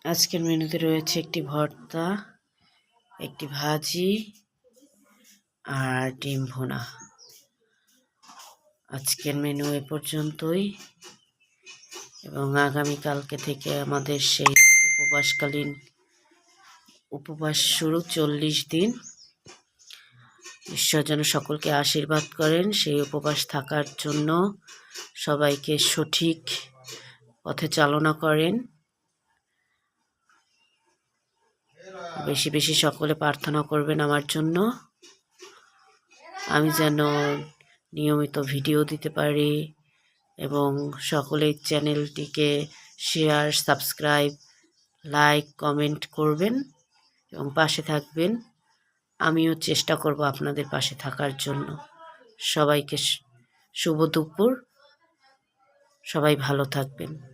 আজকের মেনুতে রয়েছে একটি ভর্তা, একটি ভাজি আর ডিম ভুনা। আজকের মেনু এ পর্যন্তই, এবং আগামীকালকে থেকে আমাদের সেই উপবাস শুরু 40 দিন। ঈশ্বর যেন সকলকে আশীর্বাদ করেন সেই উপবাস থাকার জন্য, সবাইকে সঠিক পথে চালনা করেন। বেশি বেশি সকলে প্রার্থনা করবেন আমার জন্য, আমি যেন নিয়মিত ভিডিও দিতে পারি, এবং সকলেই চ্যানেলটিকে শেয়ার, সাবস্ক্রাইব, লাইক, কমেন্ট করবেন এবং পাশে থাকবেন। আমিও চেষ্টা করব আপনাদের পাশে থাকার জন্য। সবাইকে শুভ দুপুর, সবাই ভালো থাকবেন।